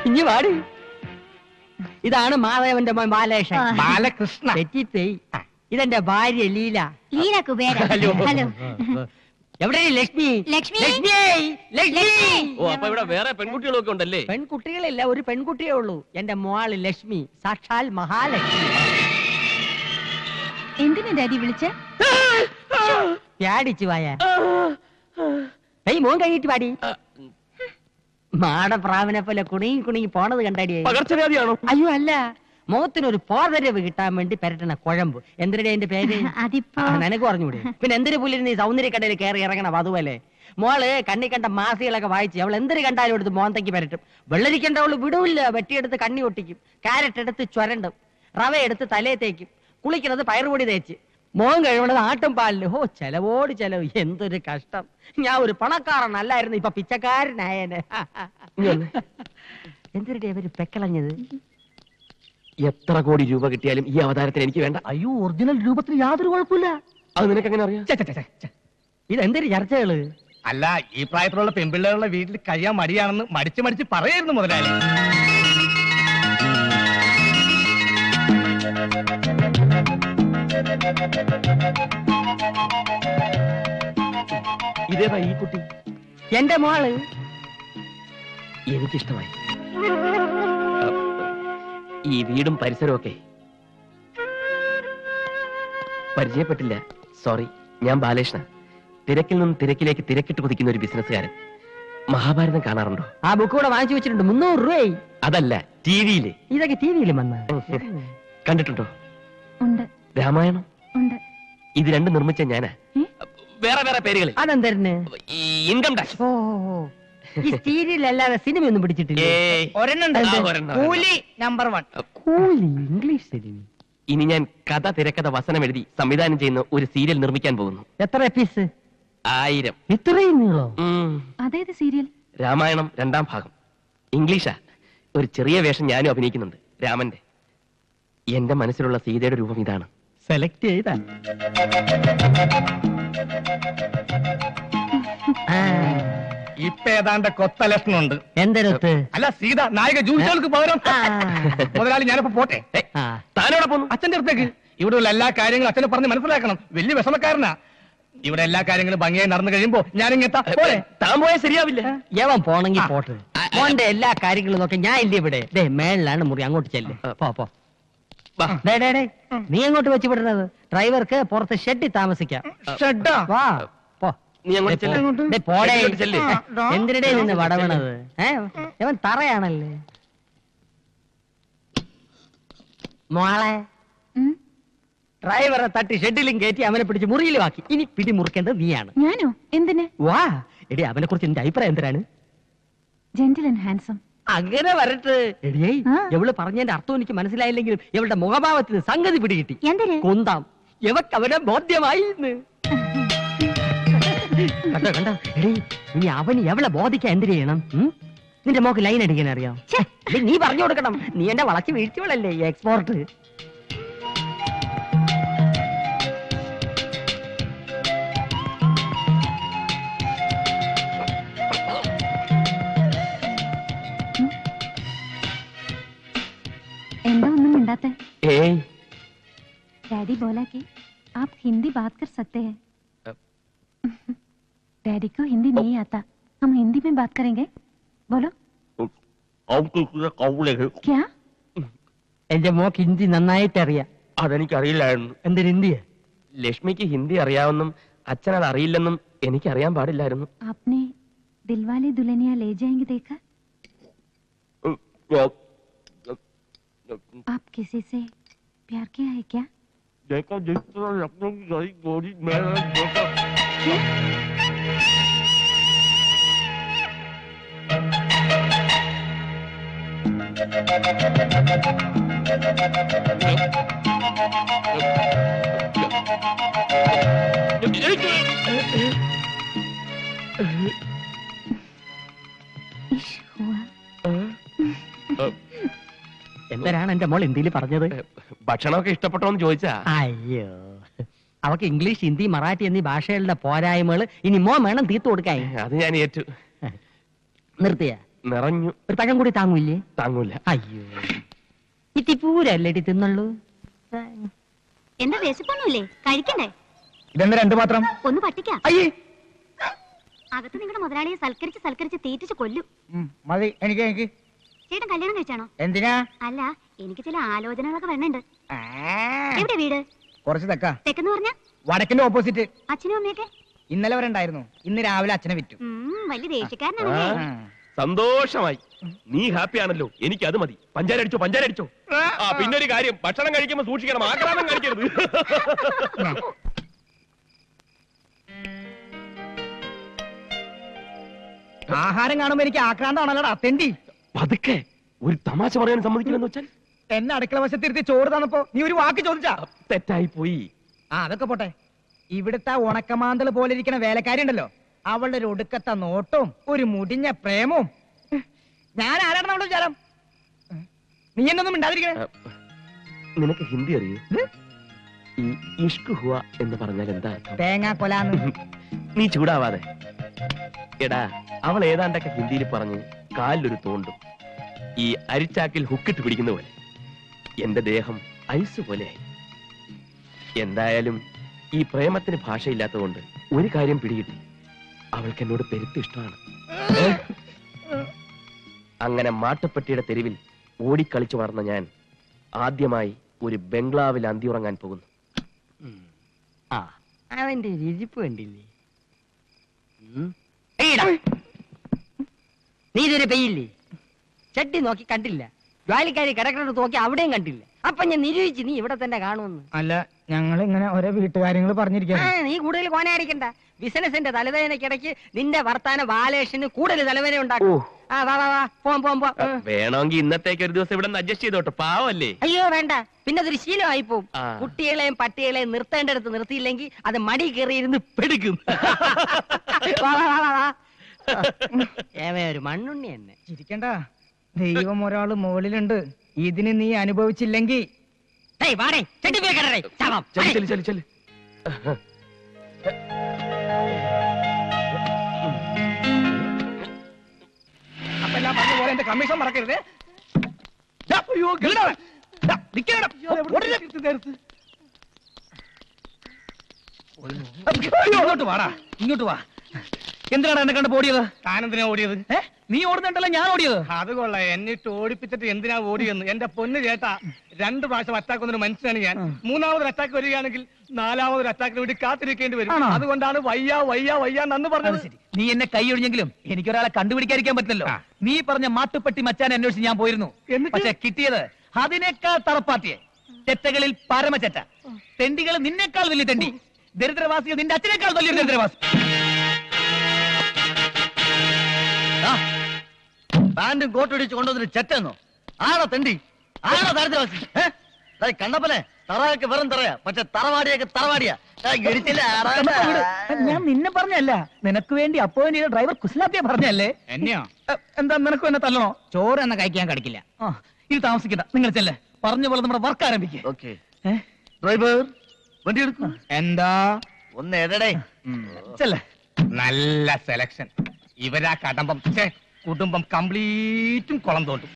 ഇനി വാടി. ഇതാണ് മാധവന്റെ മോൻ ബാലകൃഷ്ണൻ. ബാലകൃഷ്ണ. തെറ്റിപ്പോയി. ഇതെന്റെ ഭാര്യ ലീല. ലീല കുബേര. ഹലോ. ഹലോ. എവിടെ ലക്ഷ്മി? ലക്ഷ്മി. ലക്ഷ്മി. ഓ, അപ്പൊ ഇവിടെ വേറെ പെൺകുട്ടികളൊക്കെ ഉണ്ടല്ലേ? പെൺകുട്ടികളില്ല, ഒരു പെൺകുട്ടിയേ ഉള്ളൂ. എന്റെ മോള് ലക്ഷ്മി, സാക്ഷാൽ മഹാലക്ഷ്മി. എന്തിനാ ഡാഡി വിളിച്ച? പ്യാടിച്ചു വായ. മോൻ കഴിഞ്ഞിട്ട് പാടി. മാടപ്രാവിനെ പോലെ കുണുങ്ങി പോണത് കണ്ടാടിയേ. പകർച്ചവ്യാധിയാണോ? അയ്യോ അല്ല, മുഖത്തിനൊരു പോർവരവ് കിട്ടാൻ വേണ്ടി പെരട്ടണ കുഴമ്പ്. എന്തിനാ എന്റെ പേര്? നിനക്ക് പറഞ്ഞൂടെ? പിന്നെ എന്തൊരു പുല്ലിന് ഈ സൗന്ദര്യക്കടയിൽ കയറി ഇറങ്ങണം അതുപോലെ. മോള് കണ്ണി കണ്ട മാസികളൊക്കെ വായിച്ച് അവൾ എന്തൊരു കണ്ടാലും എടുത്ത് മോന്തയ്ക്ക് പരട്ടും. വെള്ളരിക്കണ്ട അവള് വിടൂല്ല. വെട്ടിയെടുത്ത് കണ്ണി ഒട്ടിക്കും, കാരറ്റ് എടുത്ത് ചുരണ്ടും, റവ എടുത്ത് തലയെ തേക്കും, കുളിക്കണത് പയറുപൊടി തേച്ച്, മോൻ കഴിവണത് ആട്ടും പാലില്. ഹോ, ചെലവോട് ചെലവ്. എന്തൊരു കഷ്ടം. ഞാൻ ഒരു പണക്കാരനല്ലായിരുന്നു, ഇപ്പൊ പിച്ചക്കാരനായനെ. എന്തിനാ അവര് പെക്കളഞ്ഞത്? എത്ര കോടി രൂപ കിട്ടിയാലും ഈ അവതാരത്തിന് എനിക്ക് വേണ്ട. അയ്യോ, ഒറിജിനൽ രൂപത്തിന് യാതൊരു കുഴപ്പമില്ല. അത് നിനക്ക് എങ്ങനെ അറിയാം? ഇതെന്തൊരു ചർച്ചകള്? അല്ല, ഈ പ്രായത്തിലുള്ള പെൺപിള്ളേരുടെ വീട്ടിൽ കഴിയാൻ മടിയാണെന്ന് മടിച്ച് പറയായിരുന്നു മുതലാളി. ഇതേതാ ഈ കുട്ടി? എന്റെ മോള്. എനിക്കിഷ്ടമായി. ഈ വീടും പരിസരവും ഒക്കെ പരിചയപ്പെട്ടില്ല. സോറി. ഞാൻ ബാലകൃഷ്ണൻ. തിരക്കിൽ നിന്നും തിരക്കിലേക്ക് തിരക്കിട്ട് കുതിക്കുന്ന ഒരു ബിസിനസ്സുകാരൻ. മഹാഭാരതം കാണാറുണ്ടോ? ആ ബുക്ക് കൂടെ വാങ്ങിച്ചു വെച്ചിട്ടുണ്ട്. 300 രൂപയായി. അതല്ല, ടിവിയില്. ഇതൊക്കെ ടിവിയിലും വന്ന കണ്ടിട്ടുണ്ടോ? ഉണ്ട്. രാമായണം. ഉണ്ട്. ഇത് രണ്ടും നിർമ്മിച്ച ഞാനാ. വേറെ വേറെ പേരുകളിൽ. അതെന്തരന്? Income tax. ഓ, ഈ സീരിയലല്ലാതെ സിനിമയൊന്നും പിടിച്ചിട്ടില്ല. കൂലി നമ്പർ 1. കൂലി ഇംഗ്ലീഷ് സിനിമ. ഇനി ഞാൻ കഥ, തിരക്കഥ, വസനം എഴുതി സംവിധാനം ചെയ്യുന്ന ഒരു സീരിയൽ നിർമ്മിക്കാൻ പോകുന്നു. എത്ര എപ്പീസ്? 1000. ഇത്രയും നീളോ? അതേത് സീരിയൽ? രാമായണം 2ാം ഭാഗം. ഇംഗ്ലീഷാ. ഒരു ചെറിയ വേഷം ഞാനും അഭിനയിക്കുന്നുണ്ട്, രാമന്റെ. എന്റെ മനസ്സിലുള്ള സീതയുടെ രൂപം ഇതാണ്. സെലക്ട് ചെയ്താ? ഇപ്പൊ ഏതാണ്ട് കൊത്ത ലക്ഷണമുണ്ട്. എന്തരത്ത്? അല്ല, സീത നായിക ജൂഹിച്ചവർക്ക് പകരം. മുതലാളി, ഞാനിപ്പോ പോട്ടെ. താനോടെ പോന്നു? അച്ഛന്റെ അടുത്തേക്ക്. ഇവിടെയുള്ള എല്ലാ കാര്യങ്ങളും അച്ഛനെ പറഞ്ഞ് മനസ്സിലാക്കണം. വലിയ വിഷമക്കാരനാ. ഇവിടെ എല്ലാ കാര്യങ്ങളും ഭംഗിയായി നടന്നു കഴിയുമ്പോ ഞാനിങ്ങെത്താ. താൻ പോയാൽ ശരിയാവില്ല. യവൻ പോണെങ്കി പോട്ടെ. മോന്റെ എല്ലാ കാര്യങ്ങളും നോക്കി ഞാൻ ഇല്ല ഇവിടെ. മേളിലാണ് മുറി, അങ്ങോട്ട് ചെല്ല്. പോ. നീ അങ്ങോട്ട് വെച്ച് വിടുന്നത്? ഡ്രൈവർക്ക് പുറത്ത് ഷെഡിൽ താമസിക്കാം. വാ, പോ. നീ അങ്ങോട്ട് ചെല്ല്. പോടേ. ചെല്ല്. എന്തിനിടെ നിന്ന് വടവണത്? ഇവൻ തറയാണല്ലേ. മോളെ, ഡ്രൈവറെ തട്ടി ഷെഡിലും കയറ്റി അവനെ പിടിച്ച് മുറിയിലും ആക്കി. ഇനി പിടി മുറിക്കേണ്ടത് നീയാണ്. ഞാനോ? എന്തിന്? വാ. എടി, അവനെ കുറിച്ച് നിന്റെ അഭിപ്രായം എന്തിനാണ്? Gentle and handsome. അങ്ങനെ വരട്ടെ. എടിയേ, എവള് പറഞ്ഞതിന്റെ അർത്ഥം എനിക്ക് മനസ്സിലായില്ലെങ്കിലും ഇവളുടെ മുഖഭാവത്തിന് സംഗതി പിടികിട്ടി. എന്തിന്? കൊന്താം. എവക്ക് അവനെ ബോധ്യമായി. കണ്ടോ കണ്ടോ? എടീ, ഇനി അവന് എവളെ ബോധിക്കാൻ എന്തിനു ചെയ്യണം? നിന്റെ മോക്ക് ലൈൻ അടിക്കാൻ അറിയാം? നീ പറഞ്ഞു കൊടുക്കണം. നീ എന്നെ വളച്ച് വീഴ്ചകളല്ലേ എക്സ്പോർട്ട്. എന്താ ഒന്നും മിണ്ടാത്തെ? ഏയ്, डैडी बोला कि आप हिंदी बात कर सकते हैं. डैडी को हिंदी नहीं आता. हम हिंदी में बात करेंगे. बोलो. क्या? എന്റെ മോക്ക് ഹിന്ദി നന്നായിട്ട് അറിയാം. അതെനിക്കറിയില്ലായിരുന്നു. എന്തിന് ഹിന്ദിയാ? ലക്ഷ്മിക്ക് ഹിന്ദി അറിയാമെന്നും അച്ഛൻ അത് അറിയില്ലെന്നും എനിക്കറിയാൻ പാടില്ലായിരുന്നു. आपने दिलवाले दुल्हनिया ले जाएंगे देखा? आप किसी से प्यार किया है क्या? देखा जितना लखनऊ की गई गोरी मेरा देखा. इश्क हुआ. എന്തരാണ് എന്റെ മോൾ ഹിന്ദിയിൽ പറഞ്ഞത്? ഭക്ഷണമൊക്കെ ഇഷ്ടപ്പെട്ടോന്ന് ചോദിച്ചാ. അയ്യോ, അവക്ക് ഇംഗ്ലീഷ്, ഹിന്ദി, മറാഠി എന്നീ ഭാഷകളുടെ പോരായ്മകൾ ഇനി മോൻ വേണം തീർത്തു കൊടുക്കാൻ. അത് ഞാൻ ഏറ്റു. നിർത്തിയ നിറഞ്ഞു. ഒരു പഴം കൂടി താങ്ങൂല്ലേ? താങ്ങൂല. അയ്യോ, ഇത്തിപ്പൂരല്ലേടി തിന്നുള്ളൂ. എന്താ വിശപ്പൊന്നുമില്ലേ? കഴിക്കണ്ടേ? ഇതെന്താ രണ്ടു മാത്രം? ഒന്ന് പട്ടിക്കാം. അയ്യേ, അകത്ത് നിങ്ങളുടെ മുതലാളിയെ സൽക്കരിച്ച് തീറ്റിച്ച് കൊല്ലും. മതി. എനിക്ക് ചേട്ടൻ കല്യാണം കഴിച്ചാണോ? എന്തിനാ? അല്ല, എനിക്ക് ചില ആലോചനകളൊക്കെ വേണുണ്ട്. എവിടെ വീട്? കുറച്ച് തെക്കാ. തെക്കെന്ന് പറഞ്ഞ വടക്കിന്റെ ഓപ്പോസിറ്റ്. അച്ഛനും അമ്മയൊക്കെ ഇന്നലെ വരെ ഉണ്ടായിരുന്നു. ഇന്ന് രാവിലെ അച്ഛനെ വിറ്റു. വലിയ ദേഷ്യക്കാരനാണല്ലേ? സന്തോഷമായി. നീ ഹാപ്പി ആണല്ലോ, എനിക്ക് അത് മതി. പഞ്ചാര അടിച്ചോ. പിന്നെ ഒരു കാര്യം, ഭക്ഷണം കഴിക്കുമ്പോ സൂക്ഷിക്കണം, ആക്രാമം കഴിക്കരുത്. ആഹാരം കാണുമ്പോ എനിക്ക് ആക്രാന്താണല്ലോടാ തെണ്ടി. പതുക്കെ. ഒരു തമാശ പറയാൻ സമ്മതിക്കില്ലെന്ന് വെച്ചാൽ എന്നെ അടുക്കള വശത്തിരുത്തി ചോറ് തന്നപ്പോ നീ ഒരു വാക്ക് ചോദിച്ചാ? തെറ്റായി പോയി. അതൊക്കെ പോട്ടെ. ഇവിടുത്തെ ഉണക്കമാന്തള് പോലെ ഇരിക്കുന്ന വേലക്കാരി ഉണ്ടല്ലോ, അവളുടെ ഒരു ഒടുക്കത്തെ നോട്ടവും ഒരു മുടിഞ്ഞ പ്രേമവും. ഞാൻ ആരാണ് അവളുടെ വിചാരം? നീ എന്നൊന്നും മിണ്ടാതിരിക്കണേ. നിനക്ക് ഹിന്ദി അറിയൂ? ഈ ഇഷ്ക് ഹുവ എന്ന് പറഞ്ഞാൽ എന്താ അർത്ഥം? തേങ്ങാ കൊലാന്ന്. നീ ചൂടാവാതെ. എടാ, അവൾ ഏതാണ്ടൊക്കെ ഹിന്ദിയിൽ പറഞ്ഞ് കാലിലൊരു തോണ്ടും. ഈ അരിച്ചാക്കിൽ ഹുക്കിട്ട് പിടിക്കുന്ന പോലെ എന്റെ ദേഹം ഐസ് പോലെയായി. എന്തായാലും ഈ പ്രേമത്തിന് ഭാഷയില്ലാത്തതുകൊണ്ട് ഒരു കാര്യം പിടികിട്ടി, അവൾക്ക് എന്നോട് പെരുത്ത് ഇഷ്ടമാണ്. അങ്ങനെ മാട്ടുപ്പെട്ടിയുടെ തെരുവിൽ ഓടിക്കളിച്ചു വളർന്ന ഞാൻ ആദ്യമായി ഒരു ബംഗ്ലാവിൽ അന്തിയുറങ്ങാൻ പോകുന്നു. അവന്റെ രുചിപ്പ് കണ്ടില്ലേ? നീ ഇതുവരെ പെയ്യില്ലേ? ചട്ടി നോക്കി കണ്ടില്ല, ജോലിക്കാരി കിടക്കുന്നത് നോക്കി അവിടെയും കണ്ടില്ല. അപ്പൊ ഞാൻ നിരൂപിച്ച് നീ ഇവിടെ തന്നെ കാണുമെന്ന്. അല്ല, ഞങ്ങൾ ഇങ്ങനെ ഓരോ വീട്ടുകാര്യങ്ങൾ പറഞ്ഞിരിക്കാ. നീ കൂടുതൽ കോനായിരിക്കണ്ട. ബിസിനസിന്റെ തലവേദനക്കിടയ്ക്ക് നിന്റെ വർത്താന ബാലേഷന് കൂടുതൽ തലവേദന ഉണ്ടാക്കും. വേണമെങ്കിൽ ഇന്നത്തേക്ക് ഒരു ദിവസം ഇവിടെ അഡ്ജസ്റ്റ് ചെയ്തോട്ടെ, പാവല്ലേ? അയ്യോ വേണ്ട, പിന്നെ അതൊരു ശീലമായി പോവും. കുട്ടികളെയും പട്ടികളെയും നിർത്തേണ്ടടുത്ത് നിർത്തിയില്ലെങ്കിൽ അത് മടി കയറിയിരുന്ന് പെടുക്കും. ഒരു മണ്ണുണ്ണി തന്നെ. ചിരിക്കണ്ട, ദൈവം ഒരാള് മുകളിലുണ്ട്. ഇതിന് നീ അനുഭവിച്ചില്ലെങ്കിൽ എന്റെ കമ്മീഷൻ മറക്കരുത്. ഇങ്ങോട്ട് വാടാ, ഇങ്ങോട്ട് വാ. എന്തിനാണ് എന്നെ കണ്ട് ഓടിയത്? താനെന്തിനാ ഓടിയത്? നീ ഓടുന്നുണ്ടല്ലോ, ഞാൻ ഓടിയത്. അത് കൊള്ളാം. എന്നിട്ട് ഓടിപ്പിച്ചിട്ട് എന്തിനാ ഓടിയെന്ന്. എന്റെ പൊന്ന് ചേട്ടാ, 2 പ്രാവശ്യം അറ്റാക്ക് വന്നൊരു മനുഷ്യനാണ് ഞാൻ. 3ാമതൊരു അറ്റാക്ക് വരികയാണെങ്കിൽ 4ാമതൊരു അറ്റാക്കിന് വേണ്ടി കാത്തിരിക്കേണ്ടി വരും. അതുകൊണ്ടാണ് വയ്യ നന്ന് പറഞ്ഞത്. നീ എന്നെ കൈ ഒഴിഞ്ഞെങ്കിലും എനിക്കൊരാളെ കണ്ടുപിടിക്കാതിരിക്കാൻ പറ്റില്ലല്ലോ. നീ പറഞ്ഞ മാട്ടുപ്പെട്ടി മച്ചാൻ അന്വേഷിച്ച് ഞാൻ പോയിരുന്നു. പക്ഷെ കിട്ടിയത് അതിനേക്കാൾ തറപ്പാത്തിയെ. ചെറ്റകളിൽ പരമചെറ്റ. തെണ്ടികൾ നിന്നേക്കാൾ വലിയ തെണ്ടി. ദരിദ്രവാസികൾ നിന്റെ അച്ഛനേക്കാൾ വലിയ ദരിദ്രവാസി. പാന്റും കോട്ടടിച്ച് കൊണ്ടുവന്നിട്ട് ചെറ്റെന്നോ? ആണോ തെണ്ടി? ആണോ ദരിദ്രവാസി? കണ്ടപ്പോലെ തറയൊക്കെ വെറും തറയാ, പക്ഷെ തറവാടിയൊക്കെ തറവാടിയാ. ഞാൻ നിന്നെ പറഞ്ഞല്ല, നിനക്ക് വേണ്ടി അപ്പോയിന്റ് ചെയ്ത ഡ്രൈവർ കുസ്ലാപ്പിയെ പറഞ്ഞല്ലേ? എന്നെയോ? എന്താ നിനക്കും എന്നെ തല്ലണോ? ചോറ് എന്ന കഴിക്കാൻ കടിക്കില്ല. ഇത് താമസിക്കണ്ട, നിങ്ങൾ ചെല്ലേ. പറഞ്ഞ പോലെ നമ്മുടെ വർക്ക് ആരംഭിക്കും. ഡ്രൈവർ വണ്ടി എടുക്കും. എന്താ ഒന്ന് എടടേ. ചെല്ലേ. നല്ല സെലക്ഷൻ. ഇവരാ കടമ്പം കുടുംബം കംപ്ലീറ്റും കുളം തോണ്ടും.